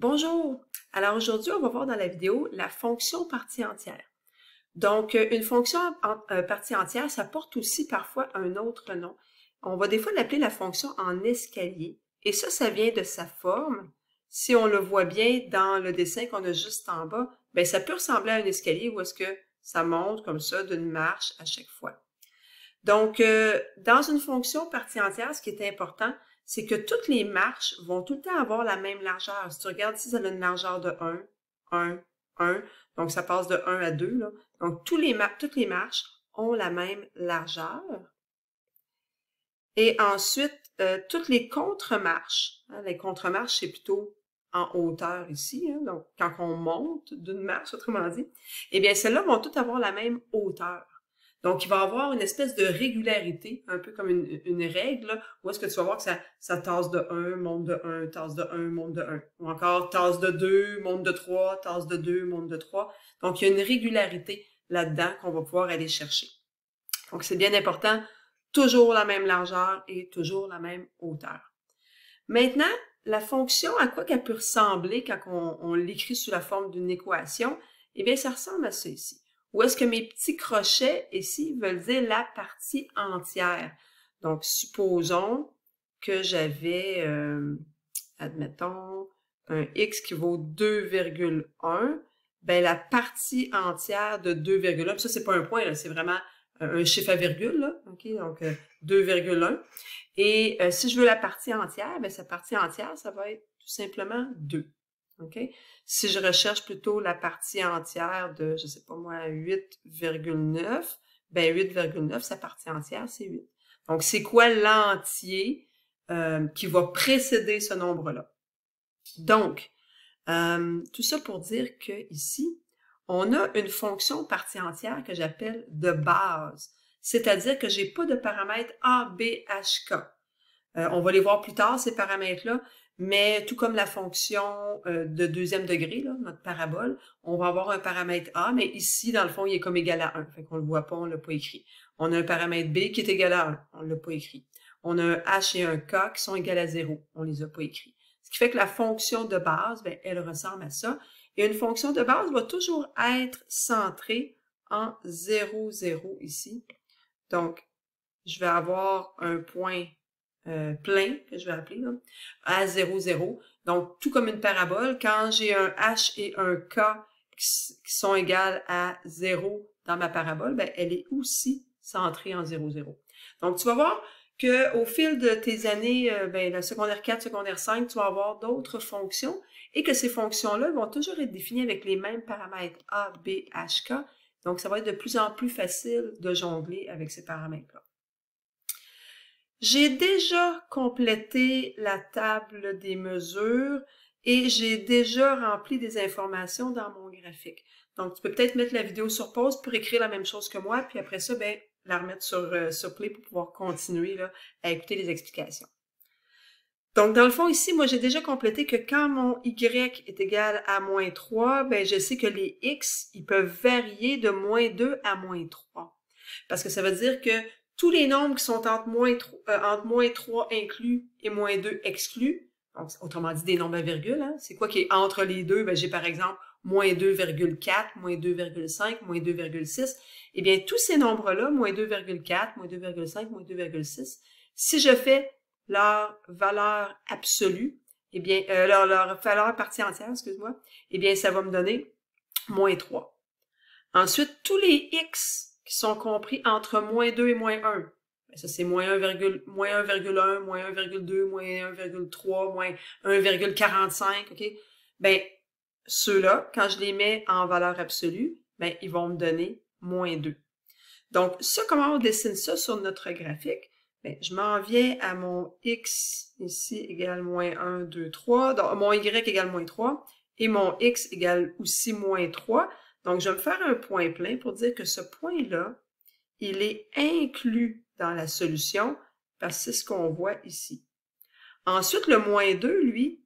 Bonjour! Alors aujourd'hui, on va voir dans la vidéo la fonction partie entière. Donc, une fonction partie entière, ça porte aussi parfois un autre nom. On va des fois l'appeler la fonction en escalier. Et ça vient de sa forme. Si on le voit bien dans le dessin qu'on a juste en bas, ben ça peut ressembler à un escalier où est-ce que ça monte comme ça d'une marche à chaque fois. Donc, dans une fonction partie entière, ce qui est important, c'est que toutes les marches vont tout le temps avoir la même largeur. Si tu regardes ici, ça a une largeur de 1, 1, 1. Donc, ça passe de 1 à 2. Là. Donc, toutes les marches ont la même largeur. Et ensuite, toutes les contre-marches. Hein, les contre-marches, c'est plutôt en hauteur ici. Hein, donc, quand on monte d'une marche, autrement dit, eh bien, celles-là vont toutes avoir la même hauteur. Donc, il va y avoir une espèce de régularité, un peu comme une règle, là, où est-ce que tu vas voir que ça tasse de 1, monte de 1, tasse de 1, monte de 1. Ou encore tasse de 2, monte de 3, tasse de 2, monte de 3. Donc, il y a une régularité là-dedans qu'on va pouvoir aller chercher. Donc, c'est bien important, toujours la même largeur et toujours la même hauteur. Maintenant, la fonction, à quoi qu'elle peut ressembler quand on l'écrit sous la forme d'une équation, eh bien, ça ressemble à ça ici. Où est-ce que mes petits crochets ici veulent dire la partie entière? Donc, supposons que j'avais, admettons, un x qui vaut 2,1. Ben, la partie entière de 2,1, ça, c'est pas un point, là, c'est vraiment un chiffre à virgule, là, OK? Donc, 2,1. Et si je veux la partie entière, ben, sa partie entière, ça va être tout simplement 2. OK? Si je recherche plutôt la partie entière de, je sais pas moi, 8,9, ben 8,9, sa partie entière, c'est 8. Donc, c'est quoi l'entier qui va précéder ce nombre-là? Donc, tout ça pour dire que ici, on a une fonction partie entière que j'appelle de base. C'est-à-dire que j'ai pas de paramètres A, B, H, K. On va les voir plus tard, ces paramètres-là, mais tout comme la fonction de deuxième degré, là, notre parabole, on va avoir un paramètre A, mais ici, dans le fond, il est comme égal à 1. Fait qu'on le voit pas, on l'a pas écrit. On a un paramètre B qui est égal à 1. On l'a pas écrit. On a un H et un K qui sont égaux à 0. On les a pas écrits. Ce qui fait que la fonction de base, ben, elle ressemble à ça. Et une fonction de base va toujours être centrée en 0, 0 ici. Donc, je vais avoir un point plein, que je vais appeler, là, à 0, 0. Donc, tout comme une parabole, quand j'ai un H et un K qui sont égales à 0 dans ma parabole, ben, elle est aussi centrée en 0, 0. Donc, tu vas voir qu'au fil de tes années, ben, le secondaire 4, secondaire 5, tu vas avoir d'autres fonctions et que ces fonctions-là vont toujours être définies avec les mêmes paramètres A, B, H, K. Donc, ça va être de plus en plus facile de jongler avec ces paramètres-là. J'ai déjà complété la table des mesures et j'ai déjà rempli des informations dans mon graphique. Donc, tu peux peut-être mettre la vidéo sur pause pour écrire la même chose que moi, puis après ça, ben, la remettre sur play pour pouvoir continuer là, à écouter les explications. Donc, dans le fond, ici, moi, j'ai déjà complété que quand mon y est égal à moins 3, ben, je sais que les x, ils peuvent varier de moins 2 à moins 3. Parce que ça veut dire que tous les nombres qui sont entre moins 3 inclus et moins 2 exclus, donc, autrement dit des nombres à virgule, hein, c'est quoi qui est entre les deux? Ben, j'ai par exemple moins 2,4, moins 2,5, moins 2,6. Eh bien, tous ces nombres-là, moins 2,4, moins 2,5, moins 2,6, si je fais leur valeur absolue, eh bien, leur valeur partie entière, excuse-moi, eh bien, ça va me donner moins 3. Ensuite, tous les x qui sont compris entre moins 2 et moins 1, bien, ça c'est moins 1,1, moins 1,2, moins 1,3, moins 1,45, OK? Bien, ceux-là, quand je les mets en valeur absolue, bien, ils vont me donner moins 2. Donc, ça, comment on dessine ça sur notre graphique? Bien, je m'en viens à mon x ici égale moins 1, 2, 3. Donc, mon y égale moins 3 et mon x égale aussi moins 3. Donc, je vais me faire un point plein pour dire que ce point-là, il est inclus dans la solution parce que c'est ce qu'on voit ici. Ensuite, le moins 2, lui,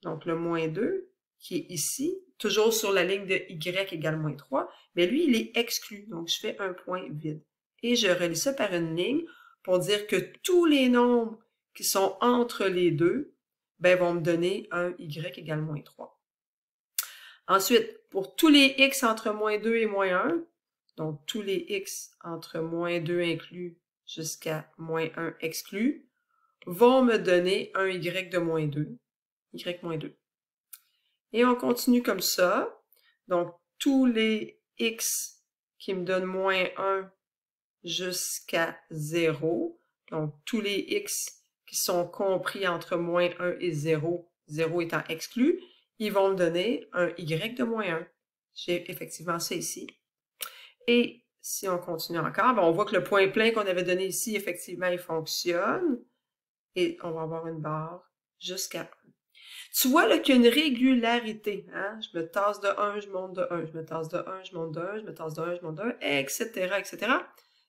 donc le moins 2, qui est ici, toujours sur la ligne de y égale moins 3, mais lui, il est exclu. Donc, je fais un point vide. Et je relie ça par une ligne pour dire que tous les nombres qui sont entre les deux ben, vont me donner un y égale moins 3. Ensuite, pour tous les x entre moins 2 et moins 1, donc tous les x entre moins 2 inclus jusqu'à moins 1 exclus, vont me donner un y de moins 2, y moins 2. Et on continue comme ça. Donc, tous les x qui me donnent moins 1 jusqu'à 0, donc tous les x qui sont compris entre moins 1 et 0, 0 étant exclu, ils vont me donner un y de moins 1. J'ai effectivement ça ici. Et si on continue encore, ben on voit que le point plein qu'on avait donné ici, effectivement, il fonctionne. Et on va avoir une barre jusqu'à 1. Tu vois là qu'il y a une régularité. Hein? Je me tasse de 1, je monte de 1, je me tasse de 1, je monte de 1, je me tasse de 1, je monte de 1, etc., etc.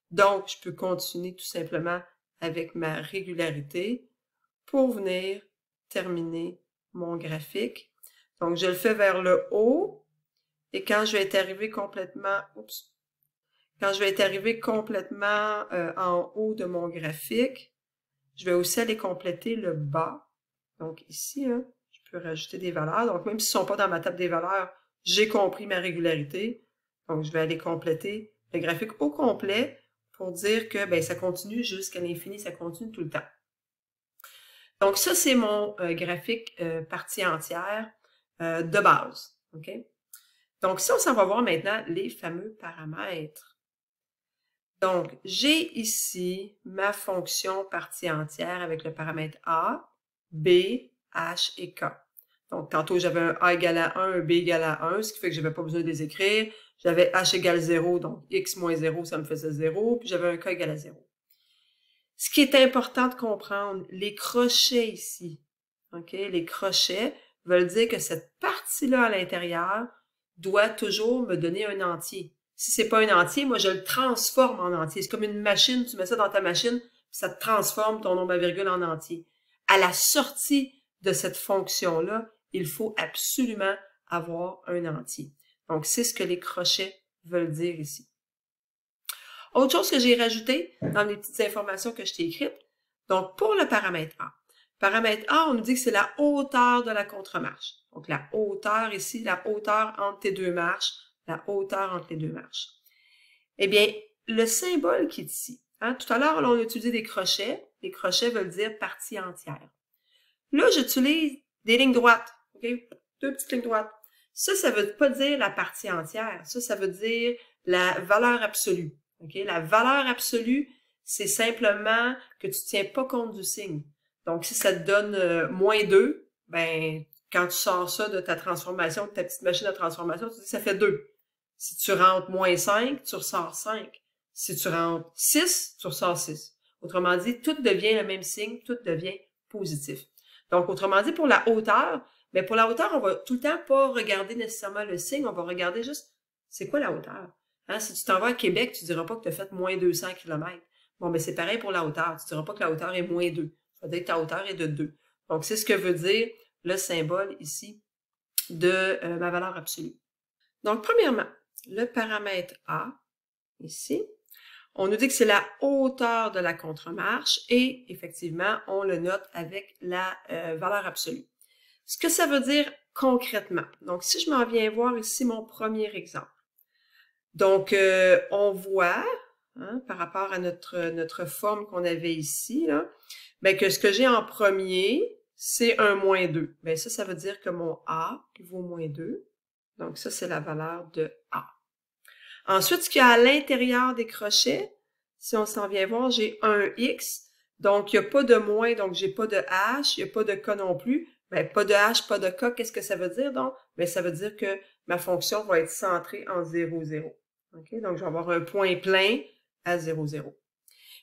Donc, je peux continuer tout simplement avec ma régularité pour venir terminer mon graphique. Donc, je le fais vers le haut. Et quand je vais être arrivé complètement, quand je vais être arrivé complètement en haut de mon graphique, je vais aussi aller compléter le bas. Donc ici, hein, je peux rajouter des valeurs. Donc même s'ils ne sont pas dans ma table des valeurs, j'ai compris ma régularité. Donc je vais aller compléter le graphique au complet pour dire que ben, ça continue jusqu'à l'infini, ça continue tout le temps. Donc ça, c'est mon graphique partie entière de base. Okay? Donc ça, on s'en va voir maintenant les fameux paramètres. Donc, j'ai ici ma fonction partie entière avec le paramètre A, B, H et K. Donc, tantôt, j'avais un A égale à 1, un B égale à 1, ce qui fait que je n'avais pas besoin de les écrire. J'avais H égale 0, donc X moins 0, ça me faisait 0, puis j'avais un K égale à 0. Ce qui est important de comprendre, les crochets ici, ok, les crochets veulent dire que cette partie-là à l'intérieur doit toujours me donner un entier. Si c'est pas un entier, moi, je le transforme en entier. C'est comme une machine, tu mets ça dans ta machine, puis ça te transforme ton nombre à virgule en entier. À la sortie de cette fonction-là, il faut absolument avoir un entier. Donc, c'est ce que les crochets veulent dire ici. Autre chose que j'ai rajouté dans les petites informations que je t'ai écrites, donc pour le paramètre A. Paramètre A, on nous dit que c'est la hauteur de la contre-marche. Donc, la hauteur ici, la hauteur entre tes deux marches, la hauteur entre les deux marches. Eh bien, le symbole qui est ici, hein, tout à l'heure, on a utilisé des crochets. Les crochets veulent dire partie entière. Là, j'utilise des lignes droites, ok? Deux petites lignes droites. Ça veut pas dire la partie entière. Ça veut dire la valeur absolue. Okay? La valeur absolue, c'est simplement que tu tiens pas compte du signe. Donc, si ça te donne moins 2, ben, quand tu sors ça de ta transformation, de ta petite machine de transformation, tu dis que ça fait 2. Si tu rentres moins 5, tu ressors 5. Si tu rentres 6, tu ressors 6. Autrement dit, tout devient le même signe, tout devient positif. Donc, autrement dit, pour la hauteur, mais pour la hauteur, on va tout le temps pas regarder nécessairement le signe, on va regarder juste, c'est quoi la hauteur? Hein, si tu t'en vas à Québec, tu diras pas que tu as fait moins 200 km. Bon, mais c'est pareil pour la hauteur. Tu diras pas que la hauteur est moins 2. Ça veut dire que ta hauteur est de 2. Donc, c'est ce que veut dire le symbole ici de ma valeur absolue. Donc, premièrement, le paramètre A, ici, on nous dit que c'est la hauteur de la contre-marche et, effectivement, on le note avec la valeur absolue. Ce que ça veut dire concrètement. Donc, si je m'en viens voir ici mon premier exemple. Donc, on voit, hein, par rapport à notre forme qu'on avait ici, là, ben, que ce que j'ai en premier, c'est un moins 2. Bien, ça veut dire que mon A vaut moins 2. Donc, ça, c'est la valeur de A. Ensuite, ce qu'il y a à l'intérieur des crochets, si on s'en vient voir, j'ai un X. Donc, il n'y a pas de moins, donc j'ai pas de H, il n'y a pas de K non plus. Bien, pas de H, pas de K, qu'est-ce que ça veut dire donc? Bien, ça veut dire que ma fonction va être centrée en 0, 0. Okay? Donc, je vais avoir un point plein à 0, 0.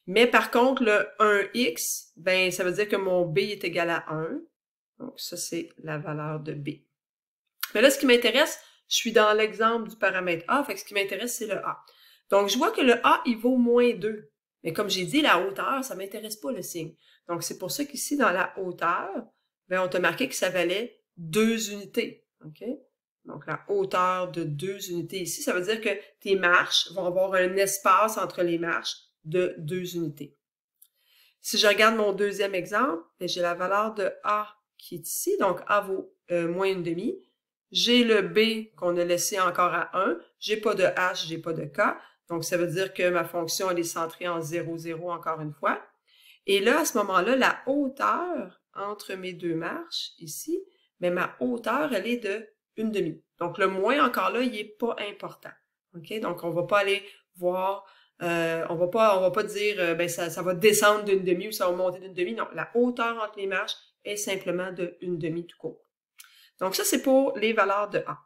Mais par contre, le 1x, ben, ça veut dire que mon b est égal à 1. Donc, ça, c'est la valeur de b. Mais là, ce qui m'intéresse, je suis dans l'exemple du paramètre A, fait que ce qui m'intéresse, c'est le A. Donc, je vois que le A, il vaut moins 2. Mais comme j'ai dit, la hauteur, ça m'intéresse pas le signe. Donc, c'est pour ça qu'ici, dans la hauteur, ben, on t'a marqué que ça valait 2 unités. OK? Donc, la hauteur de 2 unités ici, ça veut dire que tes marches vont avoir un espace entre les marches de 2 unités. Si je regarde mon deuxième exemple, j'ai la valeur de A qui est ici, donc A vaut moins 1/2. J'ai le B qu'on a laissé encore à 1. J'ai pas de H, j'ai pas de K. Donc, ça veut dire que ma fonction, elle est centrée en 0, 0 encore une fois. Et là, à ce moment-là, la hauteur entre mes deux marches, ici, mais ma hauteur, elle est de 1/2. Donc, le moins encore là, il n'est pas important. OK? Donc, on va pas aller voir, on va pas dire, ben, ça va descendre d'1/2 ou ça va monter d'1/2. Non, la hauteur entre les marches est simplement de 1/2 tout court. Donc, ça, c'est pour les valeurs de A.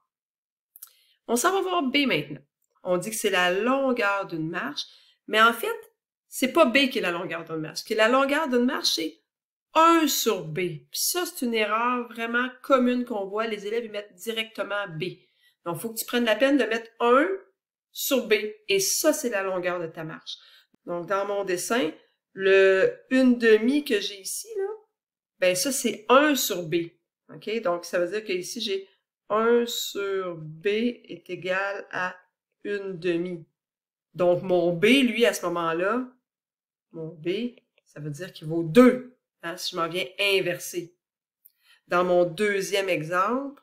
On s'en va voir B maintenant. On dit que c'est la longueur d'une marche, mais en fait, c'est pas B qui est la longueur d'une marche. La longueur d'une marche, c'est 1 sur B. Puis ça, c'est une erreur vraiment commune qu'on voit. Les élèves, ils mettent directement B. Donc, il faut que tu prennes la peine de mettre 1 sur B. Et ça, c'est la longueur de ta marche. Donc, dans mon dessin, le 1/2 que j'ai ici, là, ben ça, c'est 1 sur B. OK? Donc, ça veut dire qu'ici, j'ai 1 sur B est égal à 1/2. Donc, mon B, lui, à ce moment-là, mon B, ça veut dire qu'il vaut 2, hein, si je m'en viens inverser. Dans mon deuxième exemple,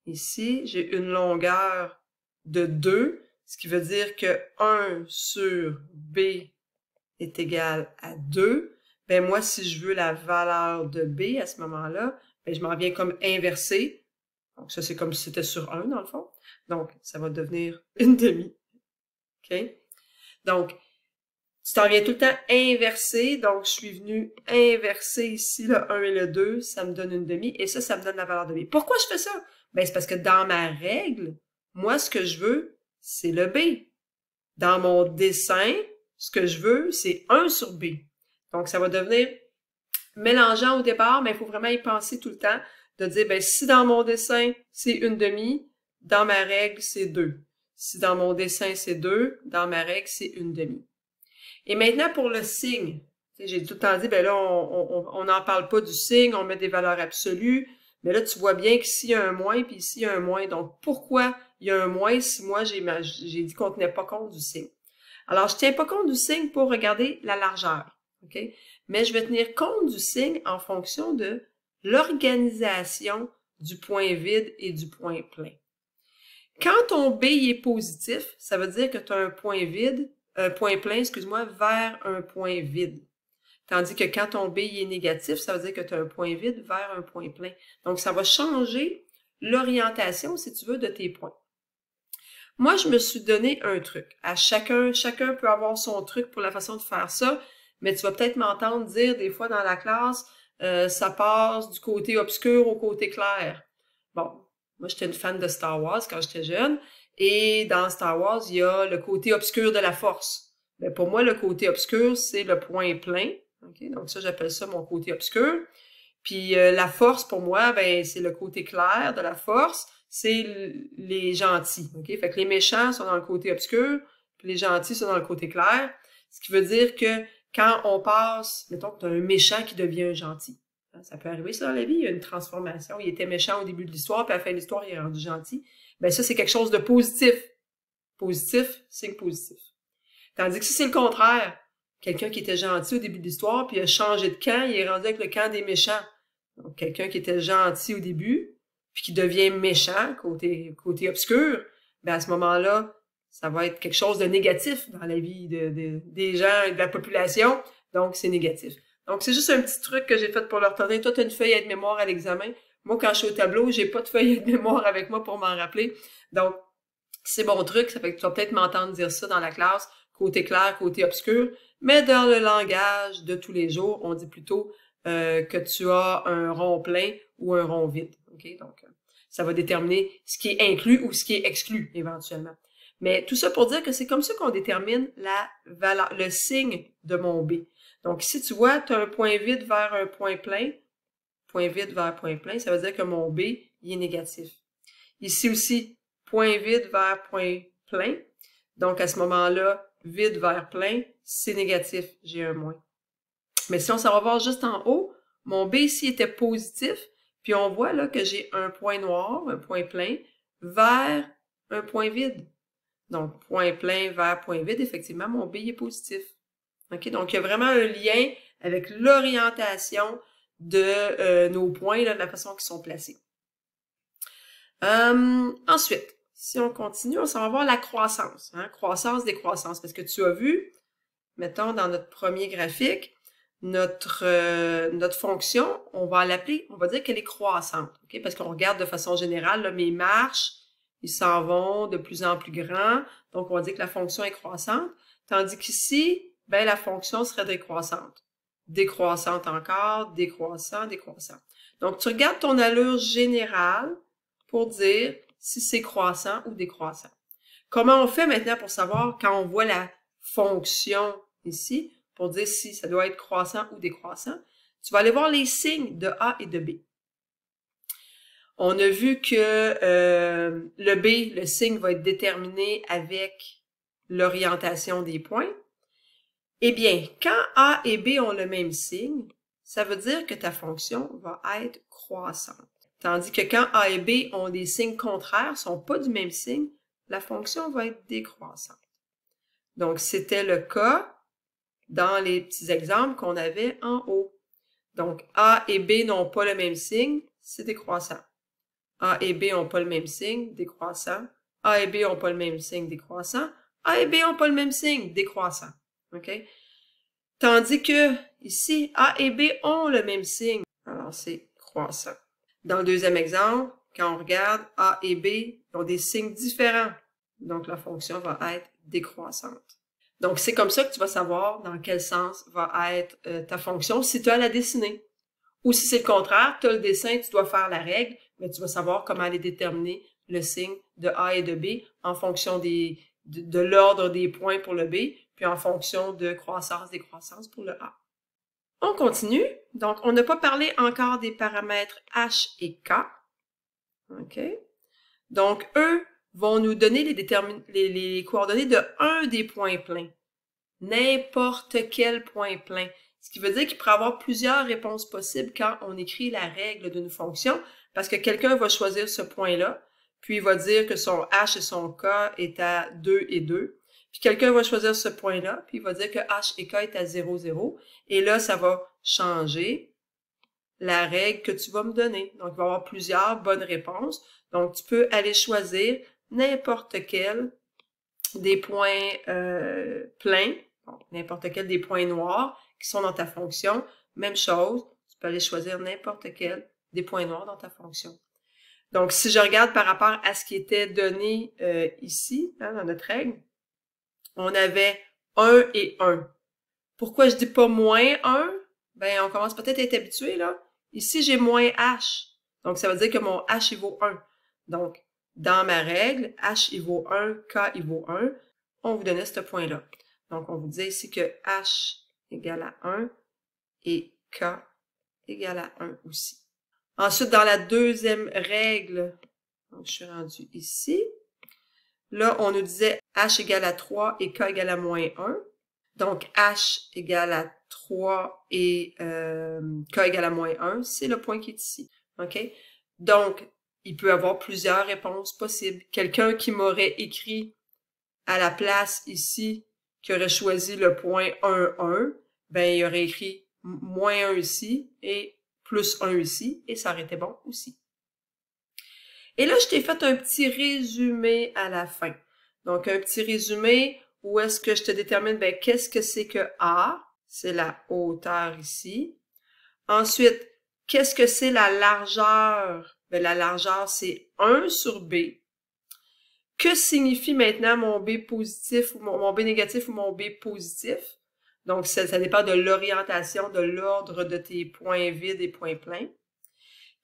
ici, j'ai une longueur de 2, ce qui veut dire que 1 sur B est égal à 2. Ben moi, si je veux la valeur de B à ce moment-là, ben je m'en viens comme inverser. Donc, ça, c'est comme si c'était sur 1, dans le fond. Donc, ça va devenir 1/2. OK? Donc, tu t'en viens tout le temps inverser. Donc, je suis venu inverser ici le 1 et le 2. Ça me donne 1/2. Et ça me donne la valeur de B. Pourquoi je fais ça? Ben, c'est parce que dans ma règle, moi, ce que je veux, c'est le B. Dans mon dessin, ce que je veux, c'est 1 sur B. Donc, ça va devenir mélangeant au départ, mais il faut vraiment y penser tout le temps, de dire, ben, si dans mon dessin, c'est 1/2, dans ma règle, c'est 2. Si dans mon dessin, c'est 2, dans ma règle, c'est 1/2. Et maintenant, pour le signe, j'ai tout le temps dit, ben là, on n'en parle pas du signe, on met des valeurs absolues, mais là, tu vois bien qu'ici, il y a un moins, puis ici, il y a un moins. Donc, pourquoi il y a un moins si moi, j'ai dit qu'on ne tenait pas compte du signe? Alors, je ne tiens pas compte du signe pour regarder la largeur, OK? Mais je vais tenir compte du signe en fonction de l'organisation du point vide et du point plein. Quand ton B est positif, ça veut dire que tu as un point vide, un point plein, excuse-moi, vers un point vide. Tandis que quand ton B est négatif, ça veut dire que tu as un point vide vers un point plein. Donc, ça va changer l'orientation, si tu veux, de tes points. Moi, je me suis donné un truc. À chacun peut avoir son truc pour la façon de faire ça, mais tu vas peut-être m'entendre dire des fois dans la classe, ça passe du côté obscur au côté clair. Bon, moi, j'étais une fan de Star Wars quand j'étais jeune, et dans Star Wars, il y a le côté obscur de la force. Mais pour moi, le côté obscur, c'est le point plein. Okay? Donc ça, j'appelle ça mon côté obscur. Puis la force, pour moi, ben c'est le côté clair de la force, c'est les gentils. Okay? Fait que les méchants sont dans le côté obscur, puis les gentils sont dans le côté clair. Ce qui veut dire que quand on passe, mettons que tu as un méchant qui devient un gentil. Ça peut arriver ça dans la vie, il y a une transformation. Il était méchant au début de l'histoire, puis à la fin de l'histoire, il est rendu gentil. Ben ça, c'est quelque chose de positif. Positif, signe positif. Tandis que si c'est le contraire, quelqu'un qui était gentil au début de l'histoire, puis il a changé de camp, il est rendu avec le camp des méchants. Donc, quelqu'un qui était gentil au début, puis qui devient méchant, côté obscur, ben à ce moment-là, ça va être quelque chose de négatif dans la vie des gens et de la population. Donc, c'est négatif. Donc, c'est juste un petit truc que j'ai fait pour leur donner. Toi, tu as une feuille aide-mémoire à l'examen. Moi, quand je suis au tableau, j'ai pas de feuille aide-mémoire avec moi pour m'en rappeler. Donc, c'est mon truc. Ça fait que tu vas peut-être m'entendre dire ça dans la classe. Côté clair, côté obscur. Mais dans le langage de tous les jours, on dit plutôt que tu as un rond plein ou un rond vide. Okay? Donc, ça va déterminer ce qui est inclus ou ce qui est exclu, éventuellement. Mais tout ça pour dire que c'est comme ça qu'on détermine la valeur, le signe de mon B. Donc, ici, tu vois, tu as un point vide vers un point plein. Point vide vers point plein, ça veut dire que mon B, il est négatif. Ici aussi, point vide vers point plein. Donc, à ce moment-là, vide vers plein, c'est négatif, j'ai un moins. Mais si on s'en va voir juste en haut, mon B ici était positif, puis on voit là que j'ai un point noir, un point plein, vers un point vide. Donc, point plein vers point vide, effectivement, mon B est positif. Okay? Donc, il y a vraiment un lien avec l'orientation de nos points, là, de la façon qu'ils sont placés. Ensuite, si on continue, on s'en va voir la croissance. Hein? Croissance, décroissance. Parce que tu as vu, mettons, dans notre premier graphique, notre fonction, on va l'appeler, on va dire qu'elle est croissante. Okay? Parce qu'on regarde de façon générale, là, mes marches, ils s'en vont de plus en plus grands. Donc, on va dire que la fonction est croissante. Tandis qu'ici, ben, la fonction serait décroissante. Décroissante encore, décroissant, décroissant. Donc, tu regardes ton allure générale pour dire si c'est croissant ou décroissant. Comment on fait maintenant pour savoir quand on voit la fonction ici, pour dire si ça doit être croissant ou décroissant? Tu vas aller voir les signes de A et de B. On a vu que le B, le signe va être déterminé avec l'orientation des points. Eh bien, quand A et B ont le même signe, ça veut dire que ta fonction va être croissante. Tandis que quand A et B ont des signes contraires, ne sont pas du même signe, la fonction va être décroissante. Donc, c'était le cas dans les petits exemples qu'on avait en haut. Donc, A et B n'ont pas le même signe, c'est décroissant. A et B n'ont pas le même signe, décroissant. A et B n'ont pas le même signe, décroissant. A et B n'ont pas le même signe, décroissant. OK? Tandis que ici, A et B ont le même signe. Alors, c'est croissant. Dans le deuxième exemple, quand on regarde, A et B ont des signes différents. Donc, la fonction va être décroissante. Donc, c'est comme ça que tu vas savoir dans quel sens va être ta fonction si tu as à la dessiner. Ou si c'est le contraire, tu as le dessin, tu dois faire la règle, mais tu vas savoir comment aller déterminer le signe de A et de B en fonction de l'ordre des points pour le B, puis en fonction de croissance, décroissance pour le A. On continue. Donc, on n'a pas parlé encore des paramètres H et K. OK? Donc, eux vont nous donner les coordonnées de un des points pleins. N'importe quel point plein. Ce qui veut dire qu'il pourrait y avoir plusieurs réponses possibles quand on écrit la règle d'une fonction, parce que quelqu'un va choisir ce point-là, puis il va dire que son H et son K est à 2 et 2. Puis quelqu'un va choisir ce point-là, puis il va dire que H et K est à 0, 0. Et là, ça va changer la règle que tu vas me donner. Donc, il va y avoir plusieurs bonnes réponses. Donc, tu peux aller choisir n'importe quel des points pleins, n'importe quel des points noirs qui sont dans ta fonction. Même chose, tu peux aller choisir n'importe quel des points noirs dans ta fonction. Donc, si je regarde par rapport à ce qui était donné ici, hein, dans notre règle, on avait 1 et 1. Pourquoi je dis pas moins 1? Ben, on commence peut-être à être habitué, là. Ici, j'ai moins H. Donc, ça veut dire que mon H, il vaut 1. Donc, dans ma règle, H, il vaut 1, K, il vaut 1. On vous donnait ce point-là. Donc, on vous dit ici que H égale à 1 et K égale à 1 aussi. Ensuite, dans la deuxième règle, donc je suis rendu ici. Là, on nous disait H égale à 3 et K égale à moins 1. Donc, H égale à 3 et K égale à moins 1. C'est le point qui est ici. OK? Donc, il peut y avoir plusieurs réponses possibles. Quelqu'un qui m'aurait écrit à la place ici, qui aurait choisi le point 1, 1, ben, il aurait écrit moins 1 ici et plus 1 ici, et ça aurait été bon aussi. Et là, je t'ai fait un petit résumé à la fin. Donc, un petit résumé où est-ce que je te détermine, ben, qu'est-ce que c'est que A? C'est la hauteur ici. Ensuite, qu'est-ce que c'est la largeur? Ben, la largeur, c'est 1 sur B. Que signifie maintenant mon B positif ou mon B négatif ou mon B positif? Donc, ça dépend de l'orientation, de l'ordre de tes points vides et points pleins.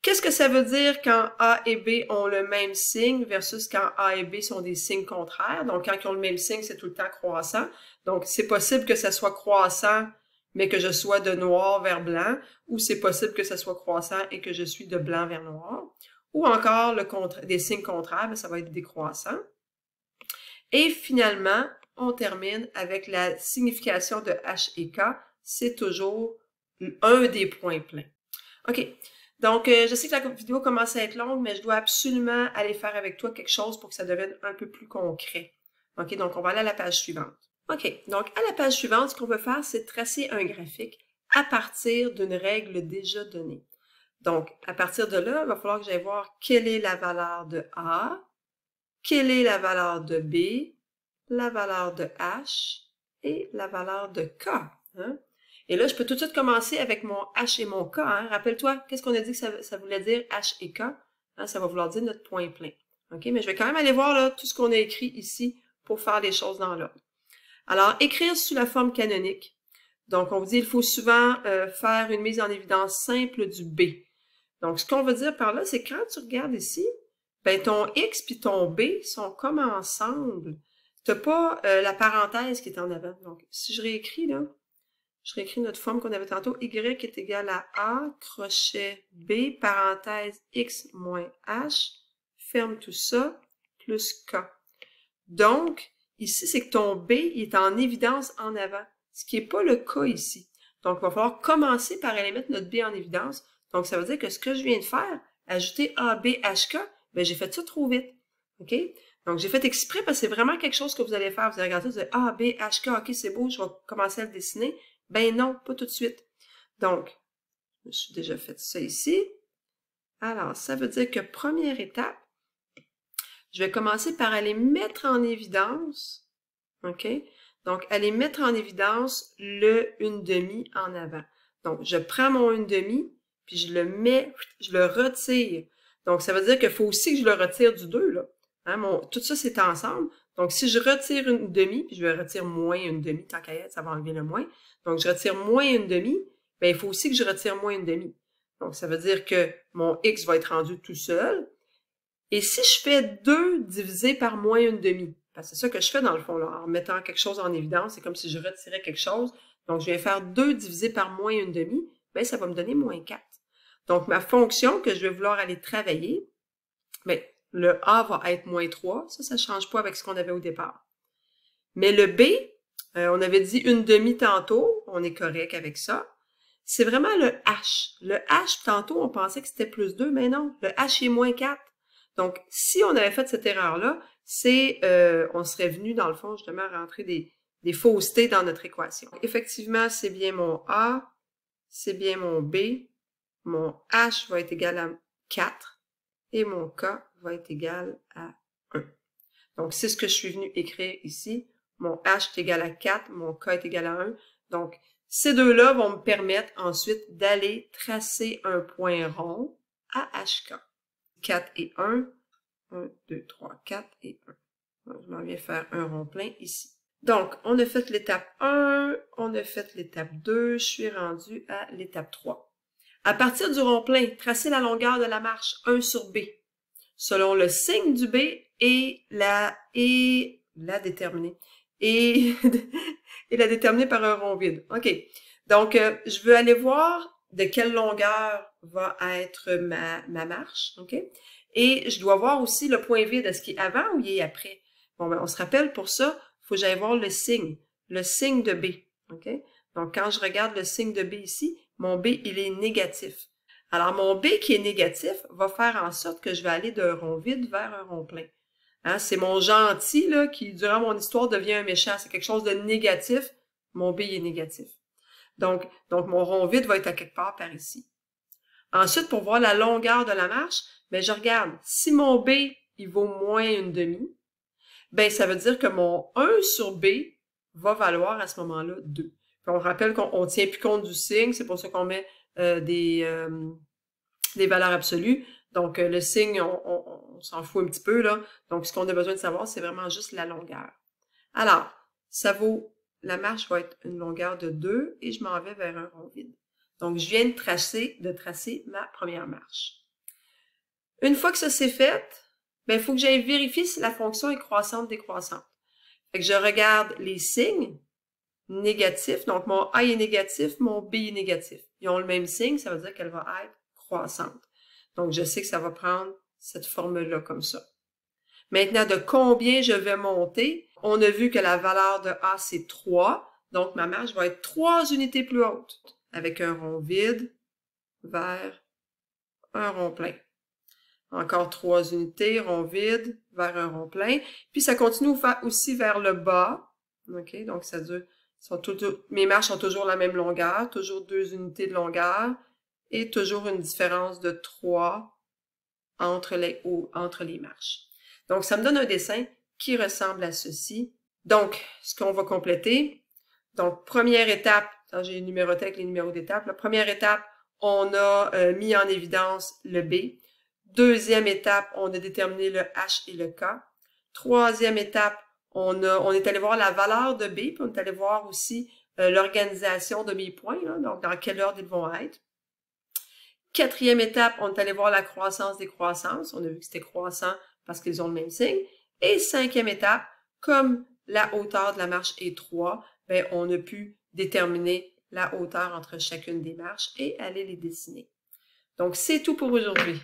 Qu'est-ce que ça veut dire quand A et B ont le même signe versus quand A et B sont des signes contraires? Donc, quand ils ont le même signe, c'est tout le temps croissant. Donc, c'est possible que ça soit croissant, mais que je sois de noir vers blanc, ou c'est possible que ça soit croissant et que je suis de blanc vers noir. Ou encore, des signes contraires, mais ça va être décroissant. Et finalement, on termine avec la signification de H et K. C'est toujours un des points pleins. OK. Donc, je sais que la vidéo commence à être longue, mais je dois absolument aller faire avec toi quelque chose pour que ça devienne un peu plus concret. OK, donc on va aller à la page suivante. OK, donc à la page suivante, ce qu'on veut faire, c'est tracer un graphique à partir d'une règle déjà donnée. Donc, à partir de là, il va falloir que j'aille voir quelle est la valeur de A, quelle est la valeur de B, la valeur de H et la valeur de K. Hein? Et là, je peux tout de suite commencer avec mon H et mon K. Hein? Rappelle-toi, qu'est-ce qu'on a dit que ça voulait dire H et K? Hein? Ça va vouloir dire notre point plein. OK? Mais je vais quand même aller voir là, tout ce qu'on a écrit ici pour faire les choses dans l'ordre. Alors, écrire sous la forme canonique. Donc, on vous dit il faut souvent faire une mise en évidence simple du B. Donc, ce qu'on veut dire par là, c'est quand tu regardes ici, ben ton X puis ton B sont comme ensemble. Tu n'as pas la parenthèse qui est en avant. Donc, si je réécris, là, je réécris notre forme qu'on avait tantôt. Y est égal à A, crochet B, parenthèse X moins H, ferme tout ça, plus K. Donc, ici, c'est que ton B il est en évidence en avant, ce qui n'est pas le cas ici. Donc, il va falloir commencer par aller mettre notre B en évidence. Donc, ça veut dire que ce que je viens de faire, ajouter A, B, H, K, ben j'ai fait ça trop vite. OK? Donc, j'ai fait exprès parce que c'est vraiment quelque chose que vous allez faire. Vous allez regarder, vous allez A, B, H, K, OK, c'est beau, je vais commencer à le dessiner. Ben non, pas tout de suite. Donc, je suis déjà fait ça ici. Alors, ça veut dire que première étape, je vais commencer par aller mettre en évidence, OK? Donc, aller mettre en évidence le 1/2 en avant. Donc, je prends mon 1/2, puis je le mets, je le retire. Donc, ça veut dire qu'il faut aussi que je le retire du 2, là. Hein, tout ça, c'est ensemble. Donc, si je retire 1/2, puis je vais retirer moins 1/2, tant qu'à être, ça va enlever le moins. Donc, je retire moins 1/2, bien, il faut aussi que je retire moins 1/2. Donc, ça veut dire que mon X va être rendu tout seul. Et si je fais 2 divisé par moins 1/2, parce que c'est ça que je fais dans le fond, là, en mettant quelque chose en évidence, c'est comme si je retirais quelque chose. Donc, je viens faire 2 divisé par moins 1/2, bien, ça va me donner moins 4. Donc, ma fonction que je vais vouloir aller travailler, bien, le A va être moins 3. Ça ne change pas avec ce qu'on avait au départ. Mais le B, on avait dit 1/2 tantôt, on est correct avec ça. C'est vraiment le H. Le H, tantôt, on pensait que c'était plus 2, mais non, le H est moins 4. Donc, si on avait fait cette erreur-là, c'est, on serait venu, dans le fond, justement, rentrer des faussetés dans notre équation. Effectivement, c'est bien mon A, c'est bien mon B, mon H va être égal à 4 et mon K va être égal à 1. Donc, c'est ce que je suis venu écrire ici. Mon H est égal à 4, mon K est égal à 1. Donc, ces deux-là vont me permettre ensuite d'aller tracer un point rond à HK. 4 et 1. 1, 2, 3, 4 et 1. Donc, je m'en viens faire un rond plein ici. Donc, on a fait l'étape 1, on a fait l'étape 2, je suis rendu à l'étape 3. À partir du rond plein, tracez la longueur de la marche 1 sur B, selon le signe du B et la déterminer. Et la déterminer par un rond vide. OK. Donc, je veux aller voir de quelle longueur va être ma marche. OK? Et je dois voir aussi le point vide. Est-ce qu'il est avant ou il est après? Bon, ben, on se rappelle pour ça, il faut que j'aille voir le signe de B. OK? Donc, quand je regarde le signe de B ici, mon B, il est négatif. Alors, mon B qui est négatif va faire en sorte que je vais aller d'un rond vide vers un rond plein. Hein, c'est mon gentil là, qui, durant mon histoire, devient un méchant. C'est quelque chose de négatif. Mon B est négatif. Donc, mon rond vide va être à quelque part par ici. Ensuite, pour voir la longueur de la marche, ben, je regarde. Si mon B, il vaut moins 1/2, ben, ça veut dire que mon 1 sur B va valoir à ce moment-là 2. Puis on rappelle qu'on ne tient plus compte du signe. C'est pour ça qu'on met des valeurs absolues. Donc, le signe, on s'en fout un petit peu, là. Donc, ce qu'on a besoin de savoir, c'est vraiment juste la longueur. Alors, la marche va être une longueur de 2 et je m'en vais vers un rond vide. Donc, je viens de tracer ma première marche. Une fois que ça c'est fait, ben, il faut que j'aille vérifier si la fonction est croissante ou décroissante. Fait que je regarde les signes négatifs. Donc, mon A est négatif, mon B est négatif. Ils ont le même signe, ça veut dire qu'elle va être croissante. Donc, je sais que ça va prendre cette forme-là comme ça. Maintenant, de combien je vais monter? On a vu que la valeur de A, c'est 3. Donc, ma marche va être 3 unités plus haute, avec un rond vide vers un rond plein. Encore 3 unités, rond vide vers un rond plein. Puis, ça continue aussi vers le bas. OK? Donc, Mes marches sont toujours la même longueur, toujours 2 unités de longueur et toujours une différence de 3 entre les marches. Donc, ça me donne un dessin qui ressemble à ceci. Donc, ce qu'on va compléter, donc, première étape, j'ai numéroté avec les numéros d'étape. La première étape, on a mis en évidence le B. Deuxième étape, on a déterminé le H et le K. Troisième étape, on est allé voir la valeur de B, puis on est allé voir aussi l'organisation de mes points, là, donc dans quel ordre ils vont être. Quatrième étape, on est allé voir la croissance des croissances. On a vu que c'était croissant parce qu'ils ont le même signe. Et cinquième étape, comme la hauteur de la marche est 3, ben, on a pu déterminer la hauteur entre chacune des marches et aller les dessiner. Donc, c'est tout pour aujourd'hui.